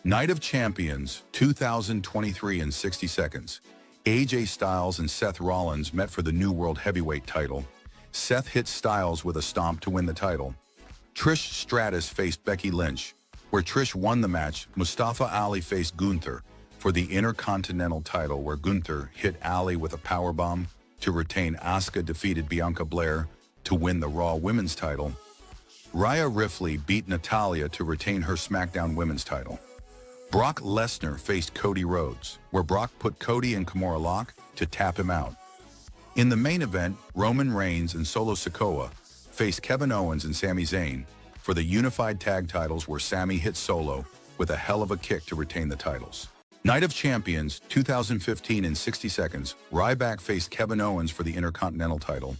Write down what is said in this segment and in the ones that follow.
Night of Champions 2023 in 60 seconds. AJ Styles and Seth Rollins met for the new World Heavyweight title. Seth hit Styles with a stomp to win the title. Trish Stratus faced Becky Lynch, where Trish won the match. Mustafa Ali faced Gunther for the Intercontinental title, where Gunther hit Ali with a powerbomb to retain. Asuka defeated Bianca Belair to win the Raw Women's title. Rhea Ripley beat Natalya to retain her SmackDown Women's title. Brock Lesnar faced Cody Rhodes, where Brock put Cody in Kimura lock to tap him out. In the main event, Roman Reigns and Solo Sikoa faced Kevin Owens and Sami Zayn for the unified tag titles, where Sami hit Solo with a hell of a kick to retain the titles. Night of Champions 2015 in 60 seconds. Ryback faced Kevin Owens for the Intercontinental title.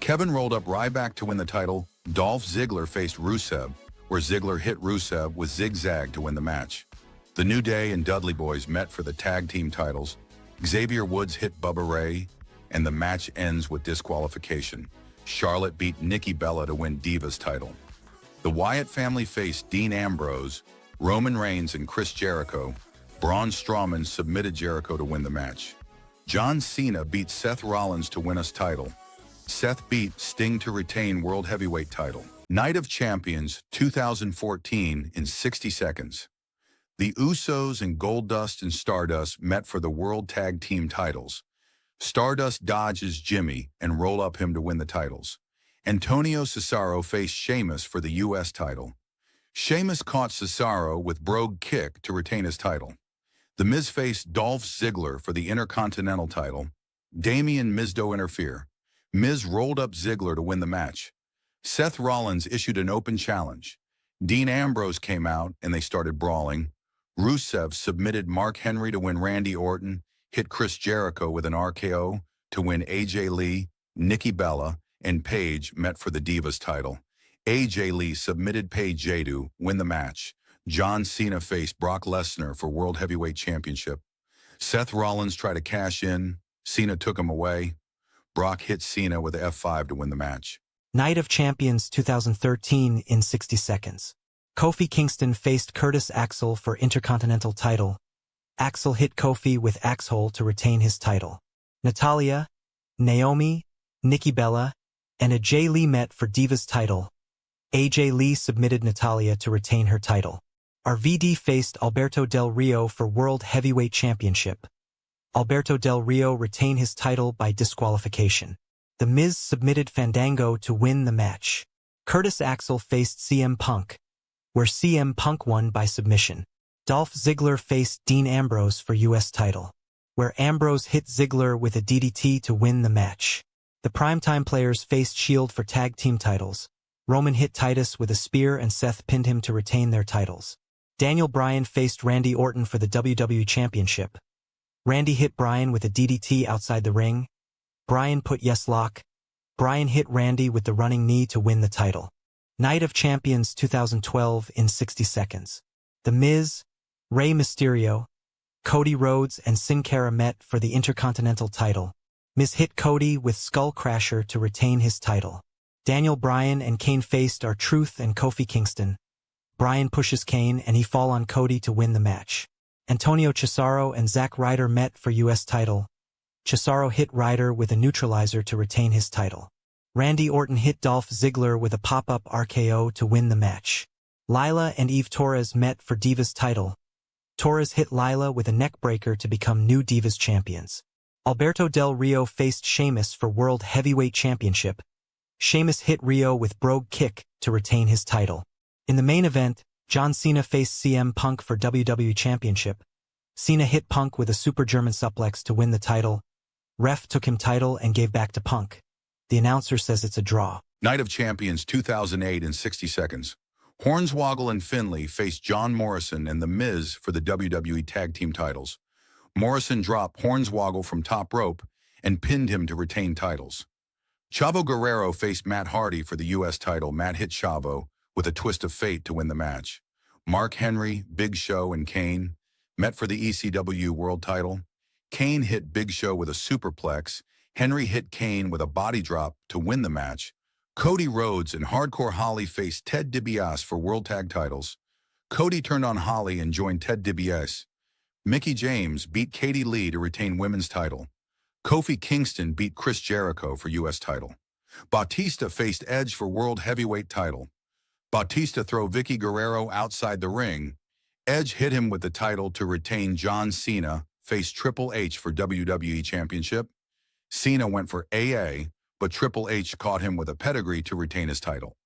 Kevin rolled up Ryback to win the title. Dolph Ziggler faced Rusev, where Ziggler hit Rusev with Zigzag to win the match. The New Day and Dudley Boys met for the tag team titles. Xavier Woods hit Bubba Ray, and the match ends with disqualification. Charlotte beat Nikki Bella to win Divas title. The Wyatt family faced Dean Ambrose, Roman Reigns, and Chris Jericho. Braun Strowman submitted Jericho to win the match. John Cena beat Seth Rollins to win his title. Seth beat Sting to retain World Heavyweight title. Night of Champions 2014 in 60 seconds. The Usos and Goldust and Stardust met for the World Tag Team titles. Stardust dodges Jimmy and roll up him to win the titles. Antonio Cesaro faced Sheamus for the U.S. title. Sheamus caught Cesaro with brogue kick to retain his title. The Miz faced Dolph Ziggler for the Intercontinental title. Damien Mizdow interfere. Miz rolled up Ziggler to win the match. Seth Rollins issued an open challenge. Dean Ambrose came out and they started brawling. Rusev submitted Mark Henry to win. Randy Orton hit Chris Jericho with an RKO to win. AJ Lee, Nikki Bella, and Paige met for the Divas title. AJ Lee submitted Paige to win the match. John Cena faced Brock Lesnar for World Heavyweight Championship. Seth Rollins tried to cash in. Cena took him away. Brock hit Cena with F5 to win the match. Night of Champions 2013 in 60 seconds. Kofi Kingston faced Curtis Axel for Intercontinental title. Axel hit Kofi with Axhole to retain his title. Natalya, Naomi, Nikki Bella, and AJ Lee met for Divas title. AJ Lee submitted Natalya to retain her title. RVD faced Alberto Del Rio for World Heavyweight Championship. Alberto Del Rio retained his title by disqualification. The Miz submitted Fandango to win the match. Curtis Axel faced CM Punk, where CM Punk won by submission. Dolph Ziggler faced Dean Ambrose for U.S. title, where Ambrose hit Ziggler with a DDT to win the match. The Primetime Players faced Shield for tag team titles. Roman hit Titus with a spear and Seth pinned him to retain their titles. Daniel Bryan faced Randy Orton for the WWE Championship. Randy hit Bryan with a DDT outside the ring. Bryan put yes lock. Bryan hit Randy with the running knee to win the title. Night of Champions 2012 in 60 seconds. The Miz, Rey Mysterio, Cody Rhodes, and Sin Cara met for the Intercontinental title. Miz hit Cody with Skull Crasher to retain his title. Daniel Bryan and Kane faced R-Truth and Kofi Kingston. Bryan pushes Kane and he fall on Cody to win the match. Antonio Cesaro and Zack Ryder met for U.S. title. Cesaro hit Ryder with a neutralizer to retain his title. Randy Orton hit Dolph Ziggler with a pop-up RKO to win the match. Lila and Eve Torres met for Divas title. Torres hit Lila with a neckbreaker to become new Divas champions. Alberto Del Rio faced Sheamus for World Heavyweight Championship. Sheamus hit Rio with brogue kick to retain his title. In the main event, John Cena faced CM Punk for WWE Championship. Cena hit Punk with a Super German suplex to win the title. Ref took him title and gave back to Punk. The announcer says it's a draw. Night of Champions 2008 in 60 seconds. Hornswoggle and Finlay faced John Morrison and The Miz for the WWE Tag Team titles. Morrison dropped Hornswoggle from top rope and pinned him to retain titles. Chavo Guerrero faced Matt Hardy for the U.S. title. Matt hit Chavo with a twist of fate to win the match. Mark Henry, Big Show, and Kane met for the ECW World title. Kane hit Big Show with a superplex. Henry hit Kane with a body drop to win the match. Cody Rhodes and Hardcore Holly faced Ted DiBiase for World Tag titles. Cody turned on Holly and joined Ted DiBiase. Mickie James beat Katie Lee to retain women's title. Kofi Kingston beat Chris Jericho for U.S. title. Bautista faced Edge for World Heavyweight title. Bautista threw Vicky Guerrero outside the ring. Edge hit him with the title to retain. John Cena faced Triple H for WWE Championship. Cena went for AA, but Triple H caught him with a pedigree to retain his title.